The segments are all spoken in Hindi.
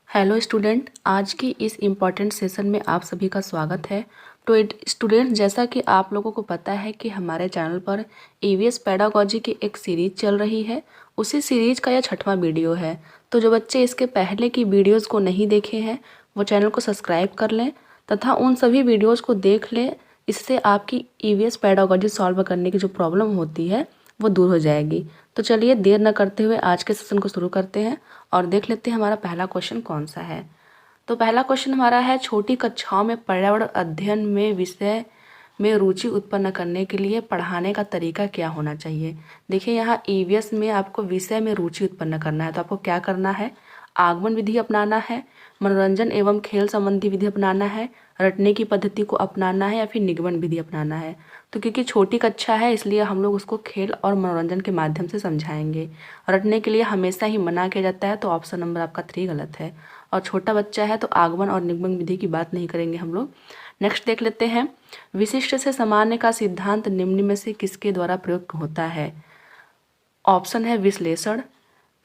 हेलो स्टूडेंट, आज की इस इम्पॉर्टेंट सेशन में आप सभी का स्वागत है। तो स्टूडेंट, जैसा कि आप लोगों को पता है कि हमारे चैनल पर ईवीएस पेडागोजी की एक सीरीज़ चल रही है। उसी सीरीज़ का यह 6वां वीडियो है। तो जो बच्चे इसके पहले की वीडियोज़ को नहीं देखे हैं वो चैनल को सब्सक्राइब कर लें तथा उन सभी वीडियोज़ को देख लें। इससे आपकी ईवीएस पेडागोजी सॉल्व करने की जो प्रॉब्लम होती है वो दूर हो जाएगी। तो चलिए देर न करते हुए आज के सेशन को शुरू करते हैं और देख लेते हैं हमारा पहला क्वेश्चन कौन सा है। तो पहला क्वेश्चन हमारा है, छोटी कक्षाओं में पर्यावरण अध्ययन में विषय में रुचि उत्पन्न करने के लिए पढ़ाने का तरीका क्या होना चाहिए। देखिए, यहाँ ईवीएस में आपको विषय में रुचि उत्पन्न करना है तो आपको क्या करना है, आगमन विधि अपनाना है, मनोरंजन एवं खेल संबंधी विधि अपनाना है, रटने की पद्धति को अपनाना है या फिर निगमन विधि अपनाना है। तो क्योंकि छोटी कक्षा है इसलिए हम लोग उसको खेल और मनोरंजन के माध्यम से समझाएंगे। रटने के लिए हमेशा ही मना किया जाता है तो ऑप्शन नंबर आपका 3 गलत है। और छोटा बच्चा है तो आगमन और निगमन विधि की बात नहीं करेंगे हम लोग। नेक्स्ट देख लेते हैं, विशिष्ट से सामान्य का सिद्धांत निम्न में से किसके द्वारा प्रयोग होता है। ऑप्शन है विश्लेषण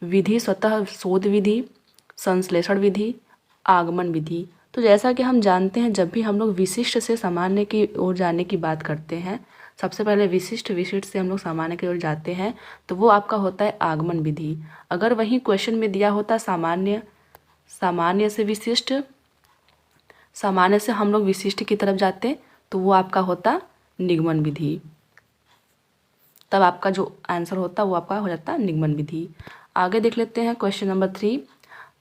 विधि, स्वतः शोध विधि, संश्लेषण विधि, आगमन विधि। तो जैसा कि हम जानते हैं, जब भी हम लोग विशिष्ट से सामान्य की ओर जाने की बात करते हैं, सबसे पहले विशिष्ट से हम लोग सामान्य की ओर जाते हैं तो वो आपका होता है आगमन विधि। अगर वहीं क्वेश्चन में दिया होता सामान्य से विशिष्ट, सामान्य से हम लोग विशिष्ट की तरफ जाते तो वो आपका होता निगमन विधि। तब आपका जो आंसर होता वो आपका हो जाता निगमन विधि। आगे देख लेते हैं क्वेश्चन नंबर 3,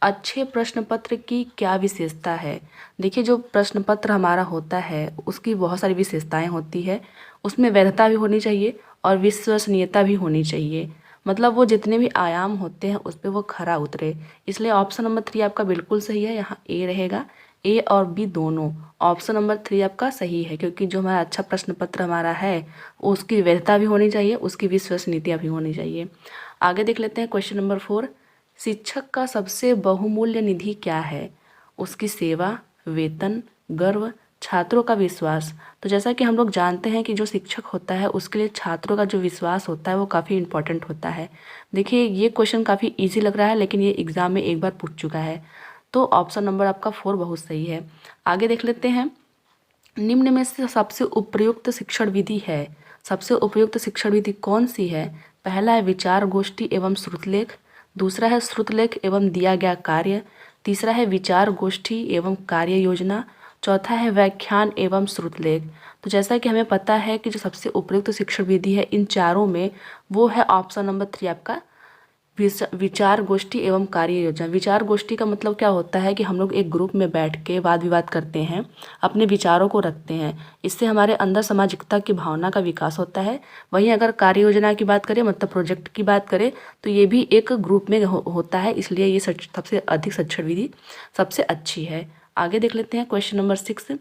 अच्छे प्रश्न पत्र की क्या विशेषता है। देखिए, जो प्रश्न पत्र हमारा होता है उसकी बहुत सारी विशेषताएं होती है। उसमें वैधता भी होनी चाहिए और विश्वसनीयता भी होनी चाहिए। मतलब वो जितने भी आयाम होते हैं उस पर वो खरा उतरे। इसलिए ऑप्शन नंबर 3 आपका बिल्कुल सही है। यहाँ ए रहेगा, ए और बी दोनों। ऑप्शन नंबर 3 आपका सही है क्योंकि जो हमारा अच्छा प्रश्न पत्र हमारा है उसकी वैधता भी होनी चाहिए, उसकी विश्वसनीयता भी होनी चाहिए। आगे देख लेते हैं क्वेश्चन नंबर 4, शिक्षक का सबसे बहुमूल्य निधि क्या है। उसकी सेवा, वेतन, गर्व, छात्रों का विश्वास। तो जैसा कि हम लोग जानते हैं कि जो शिक्षक होता है उसके लिए छात्रों का जो विश्वास होता है वो काफ़ी इंपॉर्टेंट होता है। देखिए, ये क्वेश्चन काफ़ी इजी लग रहा है लेकिन ये एग्ज़ाम में एक बार पूछ चुका है। तो ऑप्शन नंबर आपका 4 बहुत सही है। आगे देख लेते हैं, निम्न में से सबसे उपयुक्त शिक्षण विधि है। सबसे उपयुक्त शिक्षण विधि कौन सी है। पहला है विचार गोष्ठी एवं श्रुतलेख, दूसरा है श्रुतलेख एवं दिया गया कार्य, तीसरा है विचार गोष्ठी एवं कार्य योजना, चौथा है व्याख्यान एवं श्रुतलेख। तो जैसा कि हमें पता है कि जो सबसे उपयुक्त शिक्षण विधि है इन चारों में वो है ऑप्शन नंबर 3 आपका विचार गोष्ठी एवं कार्य योजना। विचार गोष्ठी का मतलब क्या होता है कि हम लोग एक ग्रुप में बैठ के वाद विवाद करते हैं, अपने विचारों को रखते हैं। इससे हमारे अंदर सामाजिकता की भावना का विकास होता है। वहीं अगर कार्य योजना की बात करें, मतलब प्रोजेक्ट की बात करें, तो ये भी एक ग्रुप में होता है। इसलिए ये सबसे अधिक शिक्षण विधि सबसे अच्छी है। आगे देख लेते हैं क्वेश्चन नंबर 6,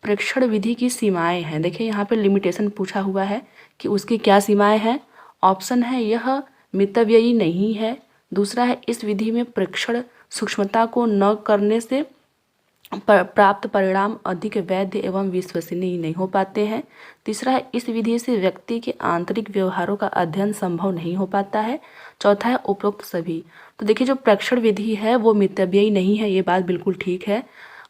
प्रेक्षण विधि की सीमाएँ हैं। देखिए, यहाँ पर लिमिटेशन पूछा हुआ है कि उसकी क्या सीमाएँ हैं। ऑप्शन है यह मितव्ययी नहीं है, दूसरा है इस विधि में प्रेक्षण सूक्ष्मता को न करने से प्राप्त परिणाम अधिक वैध एवं विश्वसनीय नहीं हो पाते हैं, तीसरा है इस विधि से व्यक्ति के आंतरिक व्यवहारों का अध्ययन संभव नहीं हो पाता है, चौथा है उपरोक्त सभी। तो देखिए, जो प्रेक्षण विधि है वो मितव्ययी नहीं है, ये बात बिल्कुल ठीक है।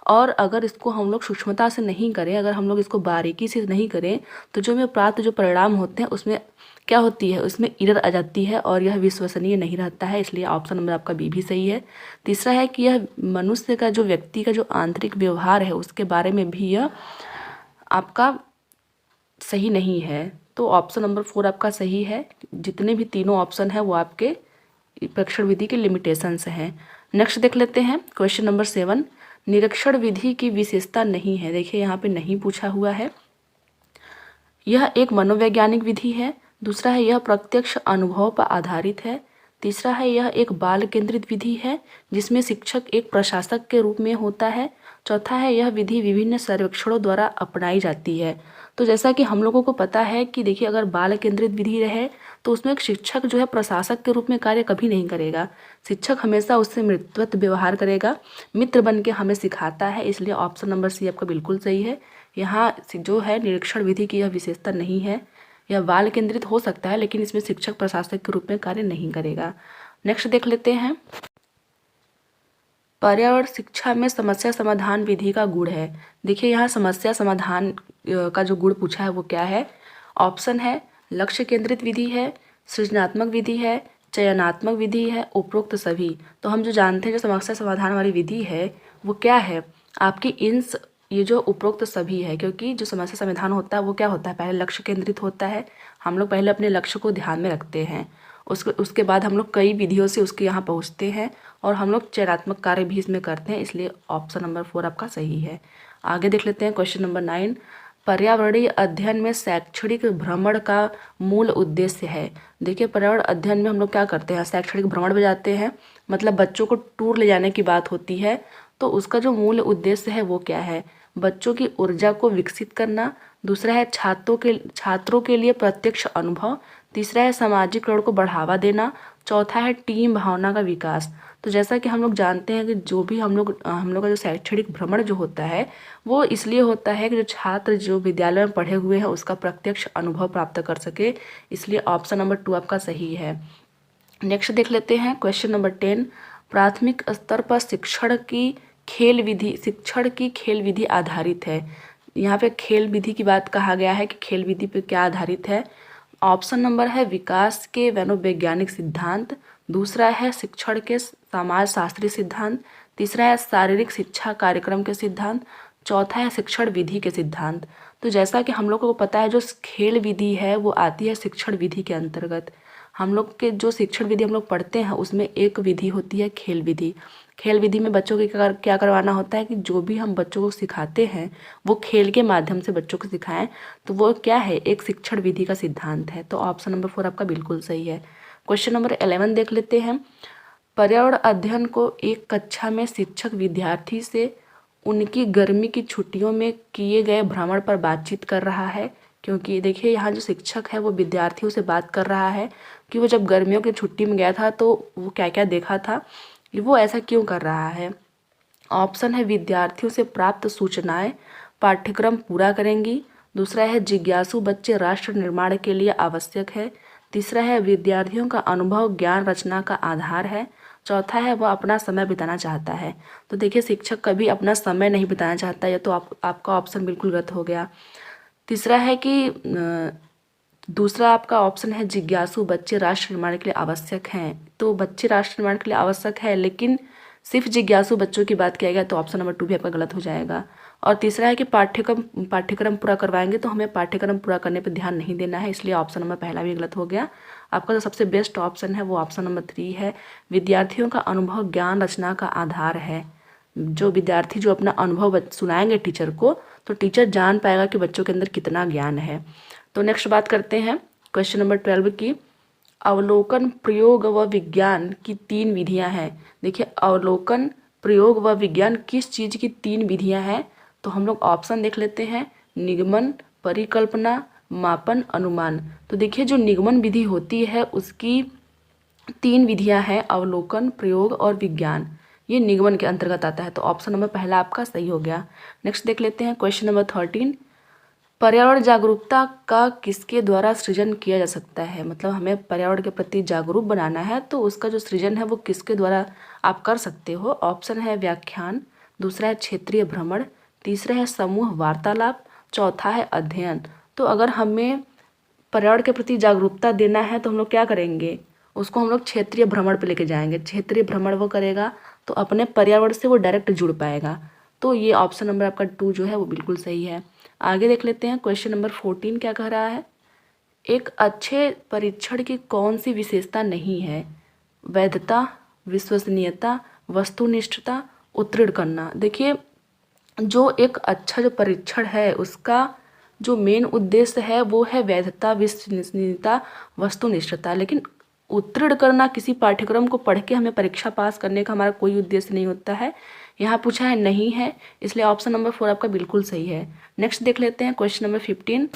और अगर इसको हम लोग सूक्ष्मता से नहीं करें, अगर हम लोग इसको बारीकी से नहीं करें तो जो में प्राप्त जो परिणाम होते हैं उसमें क्या होती है, उसमें एरर आ जाती है और यह विश्वसनीय नहीं रहता है। इसलिए ऑप्शन नंबर आपका बी भी सही है। तीसरा है कि यह मनुष्य का जो व्यक्ति का जो आंतरिक व्यवहार है उसके बारे में भी यह आपका सही नहीं है। तो ऑप्शन नंबर 4 आपका सही है। जितने भी तीनों ऑप्शन हैं वो आपके प्रेक्षण विधि के लिमिटेशंस हैं। नेक्स्ट देख लेते हैं क्वेश्चन नंबर 7, निरीक्षण विधि की विशेषता नहीं है। देखिए, यहाँ पे नहीं पूछा हुआ है। यह एक मनोवैज्ञानिक विधि है, दूसरा है यह प्रत्यक्ष अनुभव पर आधारित है, तीसरा है यह एक बाल केंद्रित विधि है जिसमें शिक्षक एक प्रशासक के रूप में होता है, चौथा है यह विधि विभिन्न सर्वेक्षणों द्वारा अपनाई जाती है। तो जैसा कि हम लोगों को पता है कि देखिए, अगर बाल केंद्रित विधि रहे तो उसमें एक शिक्षक जो है प्रशासक के रूप में कार्य कभी नहीं करेगा। शिक्षक हमेशा उससे मित्रवत व्यवहार करेगा, मित्र बन के हमें सिखाता है। इसलिए ऑप्शन नंबर सी आपका बिल्कुल सही है। यहाँ जो है निरीक्षण विधि की यह विशेषता नहीं है। यह बाल केंद्रित हो सकता है लेकिन इसमें शिक्षक प्रशासक के रूप में कार्य नहीं करेगा। नेक्स्ट देख लेते हैं पर्यावरण शिक्षा में समस्या समाधान विधि का गुण है। देखिए यहाँ समस्या समाधान का जो गुण पूछा है वो क्या है। ऑप्शन है लक्ष्य केंद्रित विधि है, सृजनात्मक विधि है, चयनात्मक विधि है, उपरोक्त सभी। तो हम जो जानते हैं जो समस्या समाधान वाली विधि है वो क्या है आपकी ये जो उपरोक्त सभी है, क्योंकि जो समस्या समाधान होता है वो क्या होता है, पहले लक्ष्य केंद्रित होता है। हम लोग पहले अपने लक्ष्य को ध्यान में रखते हैं, उसके बाद हम लोग कई विधियों से उसके यहाँ पहुँचते हैं और हम लोग चयनात्मक कार्य भी इसमें करते हैं, इसलिए ऑप्शन नंबर 4 आपका सही है। आगे देख लेते हैं क्वेश्चन नंबर 9। पर्यावरणीय अध्ययन में शैक्षणिक भ्रमण का मूल उद्देश्य है। देखिए पर्यावरण अध्ययन में हम लोग क्या करते हैं, शैक्षणिक भ्रमण में जाते हैं, मतलब बच्चों को टूर ले जाने की बात होती है। तो उसका जो मूल उद्देश्य है वो क्या है, बच्चों की ऊर्जा को विकसित करना, दूसरा है छात्रों के लिए प्रत्यक्ष अनुभव, तीसरा है समाजीकरण को बढ़ावा देना, चौथा है टीम भावना का विकास। तो जैसा कि हम लोग जानते हैं कि जो भी हम लोग का जो शैक्षणिक भ्रमण जो होता है वो इसलिए होता है कि जो छात्र जो विद्यालय में पढ़े हुए हैं उसका प्रत्यक्ष अनुभव प्राप्त कर सके, इसलिए ऑप्शन नंबर 2 आपका सही है। नेक्स्ट देख लेते हैं क्वेश्चन नंबर 10। प्राथमिक स्तर पर शिक्षण की खेल विधि आधारित है। यहाँ पे खेल विधि की बात कहा गया है कि खेल विधि पे क्या आधारित है। ऑप्शन नंबर है विकास के मनोवैज्ञानिक सिद्धांत, दूसरा है शिक्षण के समाज शास्त्रीय सिद्धांत, तीसरा है शारीरिक शिक्षा कार्यक्रम के सिद्धांत, चौथा है शिक्षण विधि के सिद्धांत। तो जैसा कि हम लोगों को पता है जो खेल विधि है वो आती है शिक्षण विधि के अंतर्गत। हम लोग के जो शिक्षण विधि हम लोग पढ़ते हैं उसमें एक विधि होती है खेल विधि। खेल विधि में बच्चों को क्या करवाना होता है कि जो भी हम बच्चों को सिखाते हैं वो खेल के माध्यम से बच्चों को सिखाएं, तो वो क्या है, एक शिक्षण विधि का सिद्धांत है। तो ऑप्शन नंबर 4 आपका बिल्कुल सही है। क्वेश्चन नंबर 11 देख लेते हैं। पर्यावरण अध्ययन को एक कक्षा में शिक्षक विद्यार्थी से उनकी गर्मी की छुट्टियों में किए गए भ्रमण पर बातचीत कर रहा है। क्योंकि देखिए यहाँ जो शिक्षक है वो विद्यार्थियों से बात कर रहा है कि वो जब गर्मियों की छुट्टी में गया था तो वो क्या क्या देखा था, वो ऐसा क्यों कर रहा है। ऑप्शन है विद्यार्थियों से प्राप्त सूचनाएं पाठ्यक्रम पूरा करेंगी, दूसरा है जिज्ञासु बच्चे राष्ट्र निर्माण के लिए आवश्यक है, तीसरा है विद्यार्थियों का अनुभव ज्ञान रचना का आधार है, चौथा है वह अपना समय बिताना चाहता है। तो देखिए शिक्षक कभी अपना समय नहीं बिताना चाहता, या तो आपका ऑप्शन बिल्कुल गलत हो गया। तीसरा है कि दूसरा आपका ऑप्शन है जिज्ञासु बच्चे राष्ट्र निर्माण के लिए आवश्यक हैं। तो बच्चे राष्ट्र निर्माण के लिए आवश्यक है लेकिन सिर्फ जिज्ञासु बच्चों की बात किया गया, तो ऑप्शन नंबर 2 भी आपका गलत हो जाएगा। और तीसरा है कि पाठ्यक्रम पूरा करवाएंगे, तो हमें पाठ्यक्रम पूरा करने पर ध्यान नहीं देना है, इसलिए ऑप्शन नंबर पहला भी गलत हो गया। आपका जो सबसे बेस्ट ऑप्शन है वो ऑप्शन नंबर 3 है, विद्यार्थियों का अनुभव ज्ञान रचना का आधार है। जो विद्यार्थी जो अपना अनुभव सुनाएंगे टीचर को, तो टीचर जान पाएगा कि बच्चों के अंदर कितना ज्ञान है। तो नेक्स्ट बात करते हैं क्वेश्चन नंबर 12 की। अवलोकन प्रयोग व विज्ञान की 3 विधियां हैं। देखिए अवलोकन प्रयोग व विज्ञान किस चीज़ की 3 विधियां हैं, तो हम लोग ऑप्शन देख लेते हैं, निगमन, परिकल्पना, मापन, अनुमान। तो देखिए जो निगमन विधि होती है उसकी 3 विधियां हैं, अवलोकन प्रयोग और विज्ञान, ये निगमन के अंतर्गत आता है। तो ऑप्शन नंबर पहला आपका सही हो गया। नेक्स्ट देख लेते हैं क्वेश्चन नंबर 13। पर्यावरण जागरूकता का किसके द्वारा सृजन किया जा सकता है, मतलब हमें पर्यावरण के प्रति जागरूक बनाना है तो उसका जो सृजन है वो किसके द्वारा आप कर सकते हो। ऑप्शन है व्याख्यान, दूसरा है क्षेत्रीय भ्रमण, तीसरा है समूह वार्तालाप, चौथा है अध्ययन। तो अगर हमें पर्यावरण के प्रति जागरूकता देना है तो हम लोग क्या करेंगे, उसको हम लोग क्षेत्रीय भ्रमण पे लेके जाएंगे। क्षेत्रीय भ्रमण वो करेगा तो अपने पर्यावरण से वो डायरेक्ट जुड़ पाएगा। तो ये ऑप्शन नंबर आपका 2 जो है वो बिल्कुल सही है। आगे देख लेते हैं क्वेश्चन नंबर 14 क्या कह रहा है। एक अच्छे परीक्षण की कौन सी विशेषता नहीं है, वैधता, विश्वसनीयता, वस्तुनिष्ठता, उत्तीर्ण करना। देखिए जो एक अच्छा जो परीक्षण है उसका जो मेन उद्देश्य है वो है वैधता, विश्वसनीयता, वस्तुनिष्ठता, लेकिन उत्तीर्ण करना किसी पाठ्यक्रम को पढ़ के हमें परीक्षा पास करने का हमारा कोई उद्देश्य नहीं होता है। यहाँ पूछा है नहीं है, इसलिए ऑप्शन नंबर 4 आपका बिल्कुल सही है। नेक्स्ट देख लेते हैं क्वेश्चन नंबर 15।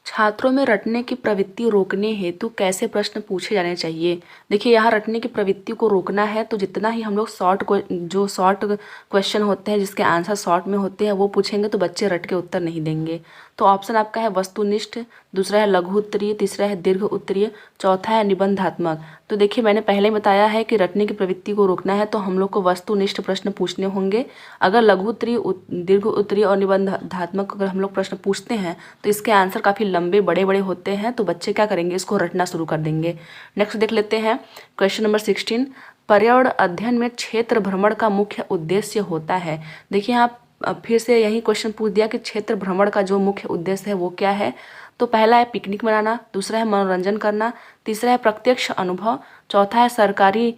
छात्रों में रटने की प्रवृत्ति रोकने हेतु कैसे प्रश्न पूछे जाने चाहिए। देखिए यहाँ रटने की प्रवृत्ति को रोकना है तो जितना ही हम लोग शॉर्ट क्वेश्चन होते हैं जिसके आंसर शॉर्ट में होते हैं वो पूछेंगे तो बच्चे रट के उत्तर नहीं देंगे। तो ऑप्शन आपका है वस्तुनिष्ठ, दूसरा है लघु उत्तरीय, तीसरा है दीर्घ उत्तरीय, चौथा है निबंधात्मक। तो देखिए मैंने पहले ही बताया है कि रटने की प्रवृत्ति को रोकना है तो हम लोग को वस्तुनिष्ठ प्रश्न पूछने होंगे। अगर लघु उत्तरीय, दीर्घ उत्तरीय और निबंधात्मक अगर हम लोग प्रश्न पूछते हैं तो इसके आंसर काफ़ी लंबे बड़े बड़े होते हैं, तो बच्चे क्या करेंगे, इसको रटना शुरू कर देंगे। नेक्स्ट देख लेते हैं क्वेश्चन नंबर 16। पर्यावरण अध्ययन में क्षेत्र भ्रमण का मुख्य उद्देश्य होता है। देखिए यहाँ फिर से यही क्वेश्चन पूछ दिया कि क्षेत्र भ्रमण का जो मुख्य उद्देश्य है वो क्या है। तो पहला है पिकनिक मनाना, दूसरा है मनोरंजन करना, तीसरा है प्रत्यक्ष अनुभव, चौथा है सरकारी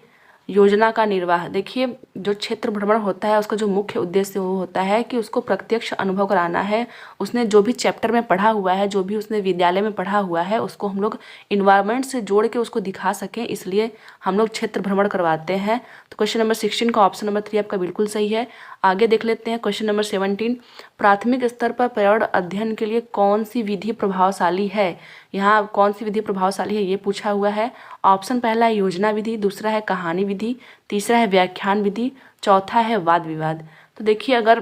योजना का निर्वाह। देखिए जो क्षेत्र भ्रमण होता है उसका जो मुख्य उद्देश्य वो होता है कि उसको प्रत्यक्ष अनुभव कराना है। उसने जो भी चैप्टर में पढ़ा हुआ है, जो भी उसने विद्यालय में पढ़ा हुआ है, उसको हम लोग इन्वायरमेंट से जोड़ के उसको दिखा सकें, इसलिए हम लोग क्षेत्र भ्रमण करवाते हैं। तो क्वेश्चन नंबर 16 का ऑप्शन नंबर 3 आपका बिल्कुल सही है। आगे देख लेते हैं क्वेश्चन नंबर 17। प्राथमिक स्तर पर पर्यावरण अध्ययन के लिए कौन सी विधि प्रभावशाली है। यहाँ कौन सी विधि प्रभावशाली है ये पूछा हुआ है। ऑप्शन पहला है योजना विधि, दूसरा है कहानी विधि, तीसरा है व्याख्यान विधि, चौथा है वाद विवाद। तो देखिए अगर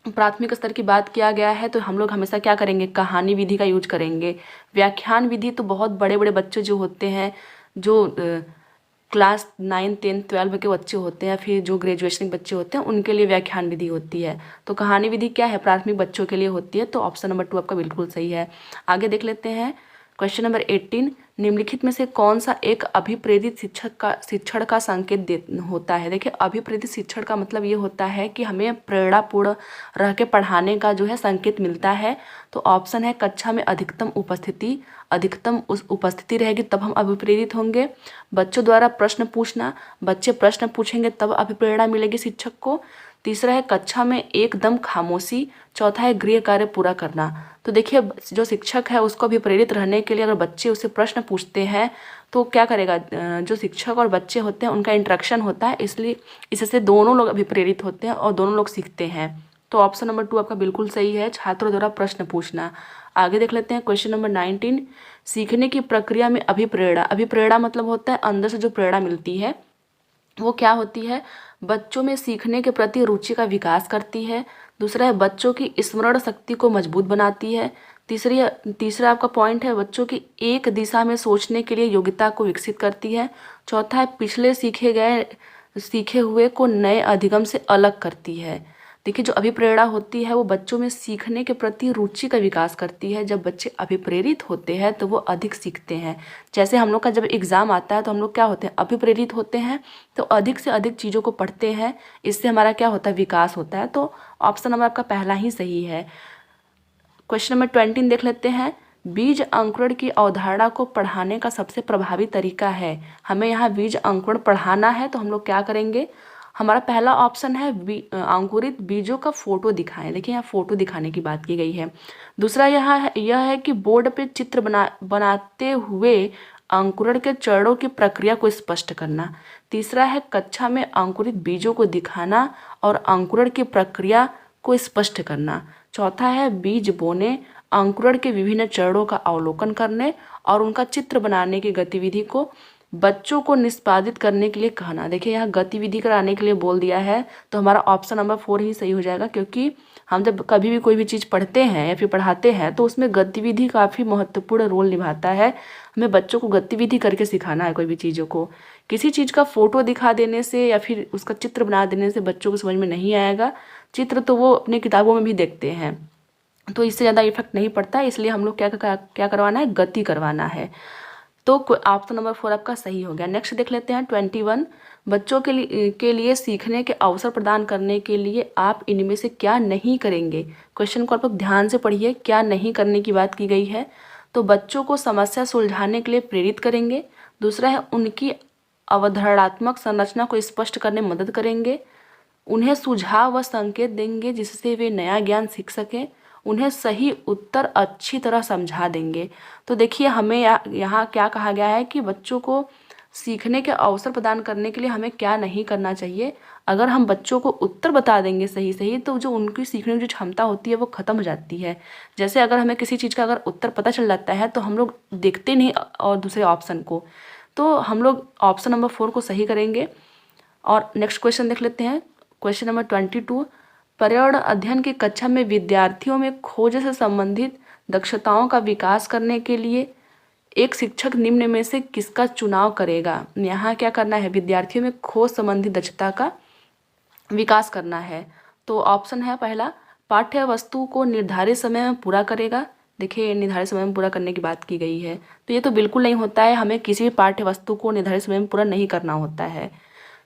प्राथमिक स्तर की बात किया गया है तो हम लोग हमेशा क्या करेंगे, कहानी विधि का यूज करेंगे। व्याख्यान विधि तो बहुत बड़े बड़े बच्चे जो होते हैं, जो क्लास 9, 10, 12 के बच्चे होते हैं, फिर जो ग्रेजुएशन के बच्चे होते हैं उनके लिए व्याख्यान विधि होती है। तो कहानी विधि क्या है, प्राथमिक बच्चों के लिए होती है। तो ऑप्शन नंबर 2 आपका बिल्कुल सही है। आगे देख लेते हैं क्वेश्चन नंबर 18। निम्नलिखित में से कौन सा एक अभिप्रेरित शिक्षण का संकेत होता है। देखिए अभिप्रेरित शिक्षण का मतलब ये होता है कि हमें प्रेरणापूर्ण रह के पढ़ाने का जो है संकेत मिलता है। तो ऑप्शन है कक्षा में अधिकतम उपस्थिति, अधिकतम उस उपस्थिति रहेगी तब हम अभिप्रेरित होंगे। बच्चों द्वारा प्रश्न पूछना, बच्चे प्रश्न पूछेंगे तब अभिप्रेरणा मिलेगी शिक्षक को। तीसरा है कक्षा में एकदम खामोशी, चौथा है गृह कार्य पूरा करना। तो देखिए जो शिक्षक है उसको भी प्रेरित रहने के लिए अगर बच्चे उससे प्रश्न पूछते हैं तो क्या करेगा, जो शिक्षक और बच्चे होते हैं उनका इंटरेक्शन होता है, इसलिए इससे दोनों लोग अभी प्रेरित होते हैं और दोनों लोग सीखते हैं। तो ऑप्शन नंबर 2 आपका बिल्कुल सही है, छात्रों द्वारा प्रश्न पूछना। आगे देख लेते हैं क्वेश्चन नंबर 19। सीखने की प्रक्रिया में अभिप्रेरणा, अभिप्रेरणा मतलब होता है अंदर से जो प्रेरणा मिलती है वो क्या होती है, बच्चों में सीखने के प्रति रुचि का विकास करती है। दूसरा है बच्चों की स्मरण शक्ति को मजबूत बनाती है। तीसरा आपका पॉइंट है बच्चों की एक दिशा में सोचने के लिए योग्यता को विकसित करती है। चौथा है पिछले सीखे हुए को नए अधिगम से अलग करती है। देखिए जो अभिप्रेरणा होती है वो बच्चों में सीखने के प्रति रुचि का विकास करती है। जब बच्चे अभिप्रेरित होते हैं तो वो अधिक सीखते हैं। जैसे हम लोग का जब एग्ज़ाम आता है तो हम लोग क्या होते हैं, अभिप्रेरित होते हैं, तो अधिक से अधिक चीज़ों को पढ़ते हैं, इससे हमारा क्या होता है, विकास होता है। तो ऑप्शन नंबर आपका पहला ही सही है। क्वेश्चन नंबर 20 देख लेते हैं। बीज अंकुरण की अवधारणा को पढ़ाने का सबसे प्रभावी तरीका है। हमें यहाँ बीज अंकुरण पढ़ाना है तो हम लोग क्या करेंगे, हमारा पहला ऑप्शन है अंकुरित बीजों का फोटो दिखाएं। देखिए यहाँ फोटो दिखाने की बात की गई है। दूसरा यह है कि बोर्ड पे चित्र बनाते हुए अंकुरण के चरणों की प्रक्रिया को स्पष्ट करना। तीसरा है कक्षा में अंकुरित बीजों को दिखाना और अंकुरण की प्रक्रिया को स्पष्ट करना। चौथा है बीज बोने, अंकुरण के विभिन्न चरणों का अवलोकन करने और उनका चित्र बनाने की गतिविधि को बच्चों को निष्पादित करने के लिए कहना। देखिए यहाँ गतिविधि कराने के लिए बोल दिया है तो हमारा ऑप्शन नंबर 4 ही सही हो जाएगा, क्योंकि हम जब कभी भी कोई भी चीज़ पढ़ते हैं या फिर पढ़ाते हैं तो उसमें गतिविधि काफ़ी महत्वपूर्ण रोल निभाता है। हमें बच्चों को गतिविधि करके सिखाना है कोई भी चीज़ों को। किसी चीज़ का फोटो दिखा देने से या फिर उसका चित्र बना देने से बच्चों को समझ में नहीं आएगा। चित्र तो वो अपने किताबों में भी देखते हैं, तो इससे ज़्यादा इफेक्ट नहीं पड़ता है, इसलिए हम लोग क्या करवाना है, गति करवाना है। तो ऑप्शन नंबर 4 आपका सही हो गया। नेक्स्ट देख लेते हैं 21। बच्चों के लिए सीखने के अवसर प्रदान करने के लिए आप इनमें से क्या नहीं करेंगे। क्वेश्चन को आप लोग ध्यान से पढ़िए, क्या नहीं करने की बात की गई है। तो बच्चों को समस्या सुलझाने के लिए प्रेरित करेंगे। दूसरा है उनकी अवधारणात्मक संरचना को स्पष्ट करने में मदद करेंगे। उन्हें सुझाव व संकेत देंगे जिससे वे नया ज्ञान सीख सकें। उन्हें सही उत्तर अच्छी तरह समझा देंगे। तो देखिए हमें यहाँ क्या कहा गया है कि बच्चों को सीखने के अवसर प्रदान करने के लिए हमें क्या नहीं करना चाहिए। अगर हम बच्चों को उत्तर बता देंगे सही सही तो जो उनकी सीखने की जो क्षमता होती है वो ख़त्म हो जाती है। जैसे अगर हमें किसी चीज़ का अगर उत्तर पता चल जाता है तो हम लोग देखते नहीं और दूसरे ऑप्शन को, तो हम लोग ऑप्शन नंबर 4 को सही करेंगे। और नेक्स्ट क्वेश्चन देख लेते हैं क्वेश्चन नंबर 22। पर्यावरण अध्ययन की कक्षा में विद्यार्थियों में खोज से संबंधित दक्षताओं का विकास करने के लिए एक शिक्षक निम्न में से किसका चुनाव करेगा। यहाँ क्या करना है, विद्यार्थियों में खोज संबंधी दक्षता का विकास करना है। तो ऑप्शन है पहला, पाठ्य वस्तु को निर्धारित समय में पूरा करेगा। देखिए निर्धारित समय में पूरा करने की बात की गई है, तो ये तो बिल्कुल नहीं होता है, हमें किसी भी पाठ्य वस्तु को निर्धारित समय में पूरा नहीं करना होता है।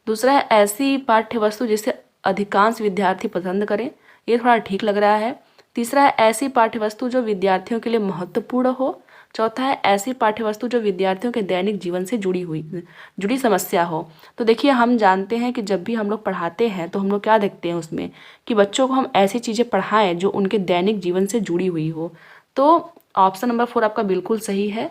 दूसरा है ऐसी पाठ्य वस्तु जिसे अधिकांश विद्यार्थी पसंद करें, ये थोड़ा ठीक लग रहा है। तीसरा है ऐसी पाठ्य वस्तु जो विद्यार्थियों के लिए महत्वपूर्ण हो। चौथा है ऐसी पाठ्य वस्तु जो विद्यार्थियों के दैनिक जीवन से जुड़ी समस्या हो। तो देखिए हम जानते हैं कि जब भी हम लोग पढ़ाते हैं तो हम लोग क्या देखते हैं उसमें कि बच्चों को हम ऐसी चीज़ें पढ़ाएं जो उनके दैनिक जीवन से जुड़ी हुई हो। तो ऑप्शन नंबर 4 आपका बिल्कुल सही है,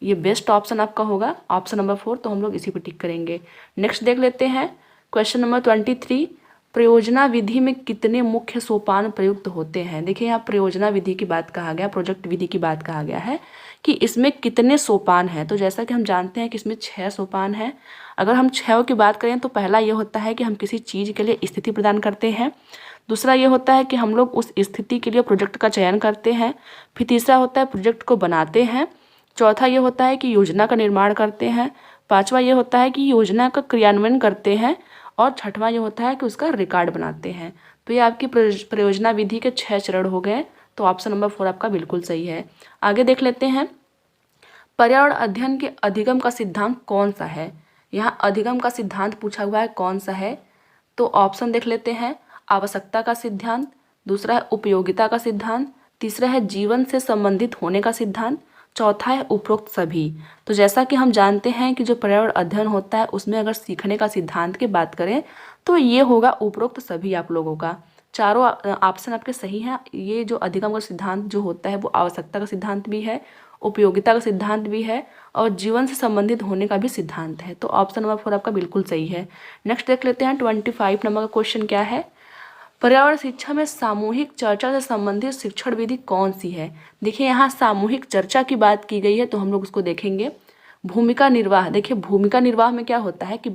ये बेस्ट ऑप्शन आपका होगा, ऑप्शन नंबर 4। तो हम लोग इसी पर टिक करेंगे। नेक्स्ट देख लेते हैं क्वेश्चन नंबर 23, प्रयोजना विधि में कितने मुख्य सोपान प्रयुक्त होते हैं। देखिए यहाँ प्रयोजना विधि की बात कहा गया, प्रोजेक्ट विधि की बात कहा गया है कि इसमें कितने सोपान हैं। तो जैसा कि हम जानते हैं कि इसमें 6 सोपान हैं। अगर हम 6 की बात करें तो पहला ये होता है कि हम किसी चीज़ के लिए स्थिति प्रदान करते हैं। दूसरा ये होता है कि हम लोग उस स्थिति के लिए प्रोजेक्ट का चयन करते हैं। फिर तीसरा होता है प्रोजेक्ट को बनाते हैं। चौथा ये होता है कि योजना का निर्माण करते हैं। पांचवा ये होता है कि योजना का क्रियान्वयन करते हैं। और छठवां ये होता है कि उसका रिकॉर्ड बनाते हैं। तो ये आपकी प्रयोजना विधि के 6 चरण हो गए। तो ऑप्शन नंबर 4 आपका बिल्कुल सही है। आगे देख लेते हैं पर्यावरण अध्ययन के अधिगम का सिद्धांत कौन सा है। यहाँ अधिगम का सिद्धांत पूछा हुआ है, कौन सा है। तो ऑप्शन देख लेते हैं, आवश्यकता का सिद्धांत, दूसरा है उपयोगिता का सिद्धांत, तीसरा है जीवन से संबंधित होने का सिद्धांत, चौथा है उपरोक्त सभी। तो जैसा कि हम जानते हैं कि जो पर्यावरण अध्ययन होता है उसमें अगर सीखने का सिद्धांत की बात करें तो ये होगा उपरोक्त सभी आप लोगों का। चारों ऑप्शन आपके सही हैं। ये जो अधिगम का सिद्धांत जो होता है वो आवश्यकता का सिद्धांत भी है, उपयोगिता का सिद्धांत भी है और जीवन से संबंधित होने का भी सिद्धांत है। तो ऑप्शन नंबर 4 आपका बिल्कुल सही है। नेक्स्ट देख लेते हैं 25 नंबर का क्वेश्चन क्या है, पर्यावरण शिक्षा में सामूहिक चर्चा से संबंधित शिक्षण विधि कौन सी है। देखिए यहाँ सामूहिक चर्चा की बात की गई है तो हम लोग उसको देखेंगे। भूमिका निर्वाह, देखिए भूमिका निर्वाह में क्या होता है कि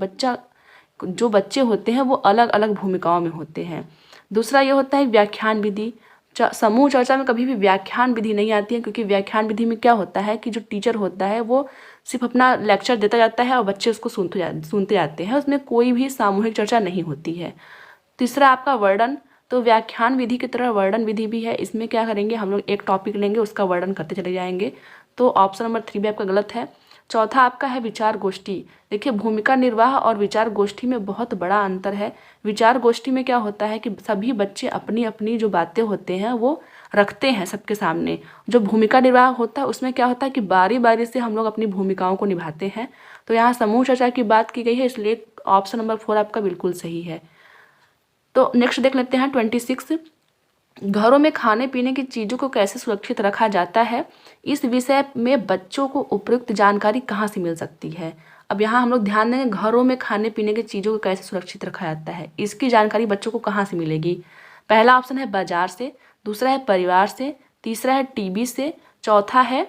जो बच्चे होते हैं वो अलग अलग भूमिकाओं में होते हैं। दूसरा ये होता है व्याख्यान विधि। समूह चर्चा में कभी भी व्याख्यान विधि नहीं आती है, क्योंकि व्याख्यान विधि में क्या होता है कि जो टीचर होता है वो सिर्फ अपना लेक्चर देता जाता है और बच्चे उसको सुनते जाते हैं, उसमें कोई भी सामूहिक चर्चा नहीं होती है। तीसरा आपका वर्णन, तो व्याख्यान विधि की तरह वर्णन विधि भी है। इसमें क्या करेंगे हम लोग एक टॉपिक लेंगे उसका वर्णन करते चले जाएंगे। तो ऑप्शन नंबर 3 भी आपका गलत है। चौथा आपका है विचार गोष्ठी। देखिए भूमिका निर्वाह और विचार गोष्ठी में बहुत बड़ा अंतर है। विचार गोष्ठी में क्या होता है कि सभी बच्चे अपनी अपनी जो बातें होते हैं वो रखते हैं सबके सामने। जो भूमिका निर्वाह होता है उसमें क्या होता है कि बारी बारी से हम लोग अपनी भूमिकाओं को निभाते हैं। तो यहाँ समूह चर्चा की बात की गई है, इसलिए ऑप्शन नंबर 4 आपका बिल्कुल सही है। तो नेक्स्ट देख लेते हैं 26, घरों में खाने पीने की चीज़ों को कैसे सुरक्षित रखा जाता है, इस विषय में बच्चों को उपयुक्त जानकारी कहाँ से मिल सकती है। अब यहाँ हम लोग ध्यान देंगे घरों में खाने पीने की चीज़ों को कैसे सुरक्षित रखा जाता है, इसकी जानकारी बच्चों को कहाँ से मिलेगी। पहला ऑप्शन है बाजार से, दूसरा है परिवार से, तीसरा है टीवी से, चौथा है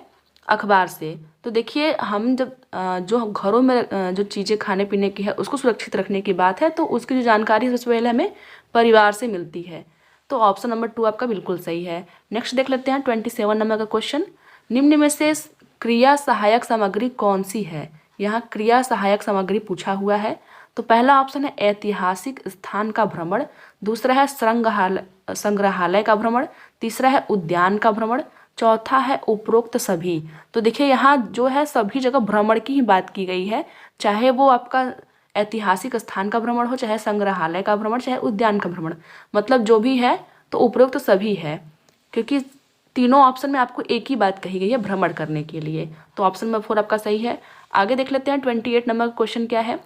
अखबार से। तो देखिए हम जब जो घरों में जो चीज़ें खाने पीने की है उसको सुरक्षित रखने की बात है तो उसकी जो जानकारी सबसे पहले हमें परिवार से मिलती है। तो ऑप्शन नंबर 2 आपका बिल्कुल सही है। नेक्स्ट देख लेते हैं 27 नंबर का क्वेश्चन, निम्न में से क्रिया सहायक सामग्री कौन सी है। यहाँ क्रिया सहायक सामग्री पूछा हुआ है। तो पहला ऑप्शन है ऐतिहासिक स्थान का भ्रमण, दूसरा है संग्रहालय का भ्रमण, तीसरा है उद्यान का भ्रमण, चौथा है उपरोक्त सभी। तो देखिए यहाँ जो है सभी जगह भ्रमण की ही बात की गई है, चाहे वो आपका ऐतिहासिक स्थान का भ्रमण हो, चाहे संग्रहालय का भ्रमण, चाहे उद्यान का भ्रमण, मतलब जो भी है तो उपरोक्त सभी है, क्योंकि तीनों ऑप्शन में आपको एक ही बात कही गई है भ्रमण करने के लिए। तो ऑप्शन नंबर 4 आपका सही है। आगे देख लेते हैं 28 नंबर का क्वेश्चन क्या है,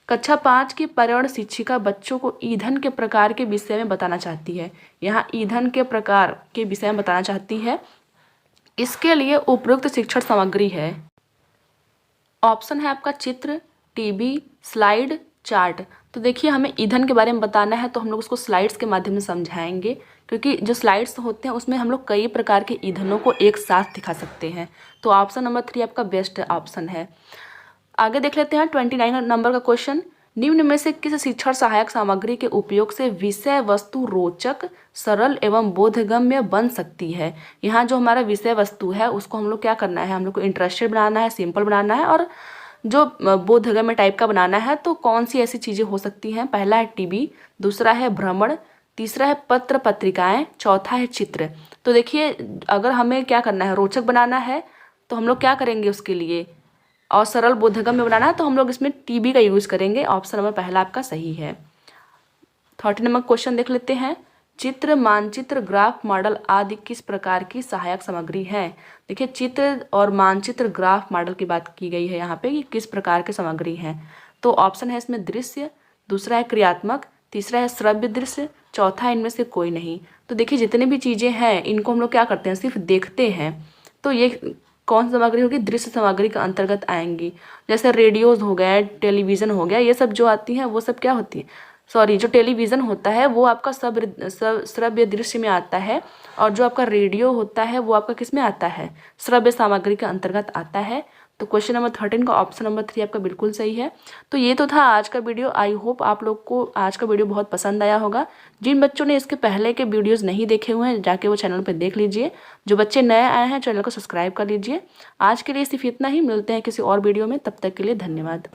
कक्षा 5 की पर्यावरण शिक्षिका बच्चों को ईंधन के प्रकार के विषय में बताना चाहती है। यहाँ ईंधन के प्रकार के विषय में बताना चाहती है, इसके लिए उपयुक्त शिक्षण सामग्री है। ऑप्शन है आपका चित्र, टीवी, स्लाइड, चार्ट। तो देखिए हमें ईंधन के बारे में बताना है तो हम लोग उसको स्लाइड्स के माध्यम से समझाएंगे, क्योंकि जो स्लाइड्स होते हैं उसमें हम लोग कई प्रकार के ईंधनों को एक साथ दिखा सकते हैं। तो ऑप्शन नंबर 3 आपका बेस्ट ऑप्शन है। आगे देख लेते हैं 29 नंबर का क्वेश्चन, निम्न में से किस शिक्षण सहायक सामग्री के उपयोग से विषय वस्तु रोचक, सरल एवं बोधगम्य बन सकती है। यहाँ जो हमारा विषय वस्तु है उसको हम लोग क्या करना है, हम लोग को इंटरेस्टेड बनाना है, सिंपल बनाना है और जो बोधगम्य टाइप का बनाना है। तो कौन सी ऐसी चीज़ें हो सकती हैं? पहला है टीवी, दूसरा है भ्रमण, तीसरा है पत्र पत्रिकाएं, चौथा है चित्र। तो देखिए अगर हमें क्या करना है, रोचक बनाना है तो हम लोग क्या करेंगे उसके लिए, और सरल बोधगम्य बनाना है तो हम लोग इसमें टीबी का यूज़ करेंगे। ऑप्शन नंबर पहला आपका सही है। 30 नंबर क्वेश्चन देख लेते हैं। चित्र, मानचित्र, ग्राफ, मॉडल आदि किस प्रकार की सहायक सामग्री है? देखिए चित्र और मानचित्र, ग्राफ, मॉडल की बात की गई है यहाँ पे कि किस प्रकार की सामग्री है। तो ऑप्शन है इसमें दृश्य, दूसरा है क्रियात्मक, तीसरा है श्रव्य दृश्य, चौथा है इनमें से कोई नहीं। तो देखिए जितने भी चीज़ें हैं इनको हम लोग क्या करते हैं, सिर्फ देखते हैं। तो ये कौन सी सामग्री होगी? दृश्य सामग्री के अंतर्गत आएंगी। जैसे रेडियोज हो गया, टेलीविज़न हो गया, ये सब जो आती हैं वो सब क्या होती है, सॉरी जो टेलीविज़न होता है वो आपका श्रव्य दृश्य में आता है, और जो आपका रेडियो होता है वो आपका किस में आता है, श्रव्य सामग्री के अंतर्गत आता है। तो क्वेश्चन नंबर 13 का ऑप्शन नंबर 3 आपका बिल्कुल सही है। तो ये तो था आज का वीडियो। आई होप आप लोग को आज का वीडियो बहुत पसंद आया होगा। जिन बच्चों ने इसके पहले के वीडियोस नहीं देखे हुए हैं जाके वो चैनल पर देख लीजिए। जो बच्चे नए आए हैं चैनल को सब्सक्राइब कर लीजिए। आज के लिए सिर्फ इतना ही, मिलते हैं किसी और वीडियो में, तब तक के लिए धन्यवाद।